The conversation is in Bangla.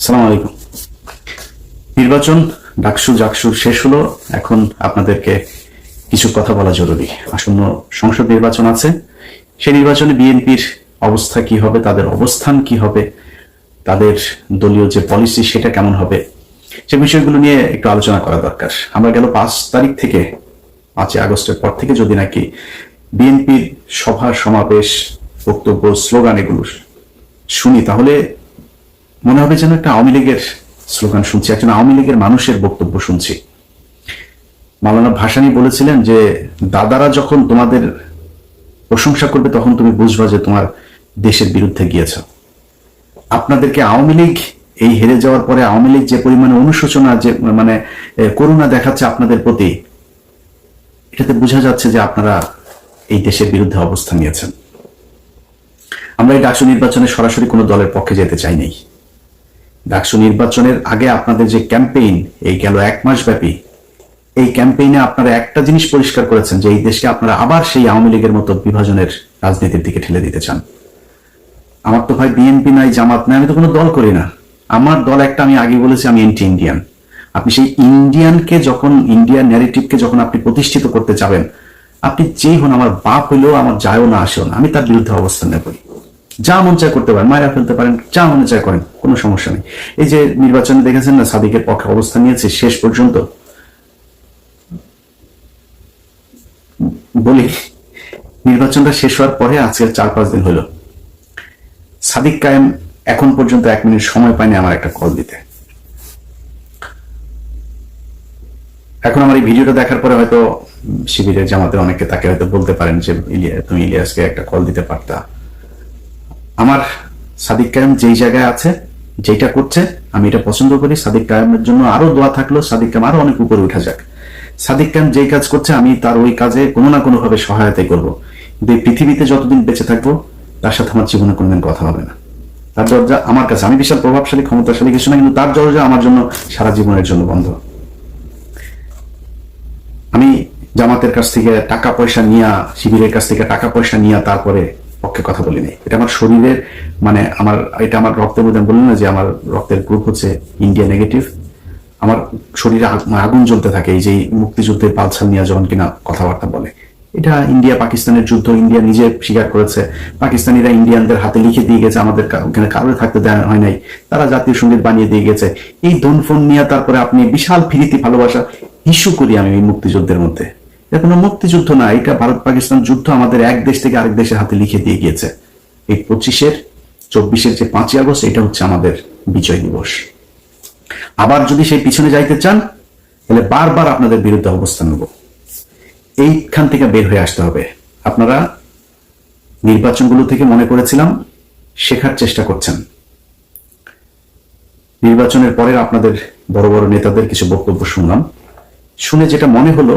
সালাম আলাইকুম। নির্বাচন ডাকসু জাকসু শেষ হলো। এখন আপনাদেরকে কিছু কথা বলা জরুরি। আসন্ন সংসদ নির্বাচন আছে। সেই নির্বাচনে বিএনপির অবস্থা কি হবে, তাদের অবস্থান কি হবে, তাদের দলীয় যে পলিসি সেটা কেমন হবে, সে বিষয়গুলো নিয়ে একটু আলোচনা করা দরকার। আমরা গেল 5 তারিখ থেকে 5 আগস্টের পর থেকে যদি নাকি বিএনপির সভা সমাবেশ, বক্তব্য, স্লোগান এগুলো শুনি, তাহলে মনে হবে যেন একটা আওয়ামী লীগের স্লোগান শুনছি, একজন আওয়ামী লীগের মানুষের বক্তব্য শুনছি। মাওলানা ভাসানী বলেছিলেন যে দাদারা যখন তোমাদের প্রশংসা করবে তখন তুমি বুঝবা যে তোমার দেশের বিরুদ্ধে গিয়েছ। আপনাদেরকে আওয়ামী লীগ এই হেরে যাওয়ার পরে আওয়ামী লীগ যে পরিমাণে অনুশোচনা, যে করুণা দেখাচ্ছে আপনাদের প্রতি, এটাতে বোঝা যাচ্ছে যে আপনারা এই দেশের বিরুদ্ধে অবস্থান নিয়েছেন। আমরা এই ডাকসু নির্বাচনে সরাসরি কোনো দলের পক্ষে যেতে চাই নাই। ডাকসু নির্বাচনের আগে আপনাদের যে ক্যাম্পেইন, এই গেল 1 মাস ব্যাপী, এই ক্যাম্পেইনে আপনারা একটা জিনিস পরিষ্কার করেছেন যে এই দেশকে আপনারা আবার সেই আওয়ামী লীগের মতো বিভাজনের রাজনীতির দিকে ঠেলে দিতে চান। আমার তো ভাই বিএনপি নাই, জামাত নাই, আমি তো কোনো দল করি না। আমার দল একটা, আমি আগে বলেছি আমি এন্টি ইন্ডিয়ান। আপনি সেই ইন্ডিয়ানকে যখন, ইন্ডিয়ান ন্যারেটিভকে যখন আপনি প্রতিষ্ঠিত করতে যাবেন, আপনি যেই হন, আমার বাপ হইলেও আমার যায়ও না আসেও না, আমি তার বিরুদ্ধে অবস্থান নেব। যা মন চায় করতে পারেন, মায়েরা ফেলতে পারেন, যা মনে চায় করেন, কোনো সমস্যা নেই। এই যে নির্বাচনে দেখেছেন না, সাদিকের পক্ষে অবস্থান নিয়েছে শেষ পর্যন্ত। বলি, নির্বাচনটা শেষ হওয়ার পরে আজকে 4-5 দিন হলো, সাদিক কায়েম এখন পর্যন্ত 1 মিনিট সময় পায়নি আমার একটা কল দিতে। এখন আমার এই ভিডিওটা দেখার পরে হয়তো শিবিরের জামাতের অনেকে তাকে হয়তো বলতে পারেন যে তুমি ইলিয়াসকে একটা কল দিতে পারতা। আমার সাদিক কায়েম যেই জায়গায় আছে, যেটা করছে, আমি এটা পছন্দ করি। সাদিক কায়েমের জন্য আরো দোয়া থাকলো, সাদিক কায়েম আরো অনেক উপরে উঠা যাক। সাদিক কায়েম যেই কাজ করছে, আমি তার ওই কাজে কোনো না কোনো ভাবে সহায়তাই করবো। কিন্তু এই পৃথিবীতে যতদিন বেঁচে থাকবো, তার সাথে আমার জীবনে কোনোদিন কথা হবে না। তার দরজা আমার কাছে, আমি বিশাল প্রভাবশালী ক্ষমতাশালী কিছু না, কিন্তু তার দরজা আমার জন্য সারা জীবনের জন্য বন্ধ। আমি জামাতের কাছ থেকে টাকা পয়সা নিয়ে, শিবিরের কাছ থেকে টাকা পয়সা নিয়ে তারপরে পক্ষে কথা বলিনি। এটা আমার শরীরের, এটা আমার রক্তের মধ্যে, বললেন না যে আমার রক্তের গ্রুপ হচ্ছে ইন্ডিয়া নেগেটিভ। আমার শরীরে আগুন জ্বলতে থাকে এই যে মুক্তিযুদ্ধের পালছাল নিয়ে যখন কিনা কথাবার্তা বলে। এটা ইন্ডিয়া পাকিস্তানের যুদ্ধ, ইন্ডিয়া নিজে স্বীকার করেছে। পাকিস্তানিরা ইন্ডিয়ানদের হাতে লিখে দিয়ে গেছে, আমাদের ওখানে কারোর থাকতে দেওয়া হয় নাই, তারা জাতীয় সঙ্গীত বানিয়ে দিয়ে গেছে। এই দনফোন নিয়ে তারপরে আপনি বিশাল ফিরিতি ভালোবাসা ইস্যু করি আমি এই মুক্তিযুদ্ধের মধ্যে। এটা কোনো মুক্তিযুদ্ধ না, এটা ভারত পাকিস্তান যুদ্ধ, আমাদের এক দেশ থেকে আরেক দেশের হাতে লিখে দিয়ে গিয়েছে। এই 25-24 যে 5ই আগস্ট, এটা হচ্ছে আমাদের বিজয় দিবস। আবার যদি সেই পিছনে যাইতে চান, তাহলে বারবার আপনাদের বিরুদ্ধে অবস্থান নেব। এইখান থেকে বের হয়ে আসতে হবে। আপনারা নির্বাচনগুলো থেকে মনে করেছিলাম শেখার চেষ্টা করছেন। নির্বাচনের পরে আপনাদের বড় বড় নেতাদের কিছু বক্তব্য শুনলাম, শুনে যেটা মনে হলো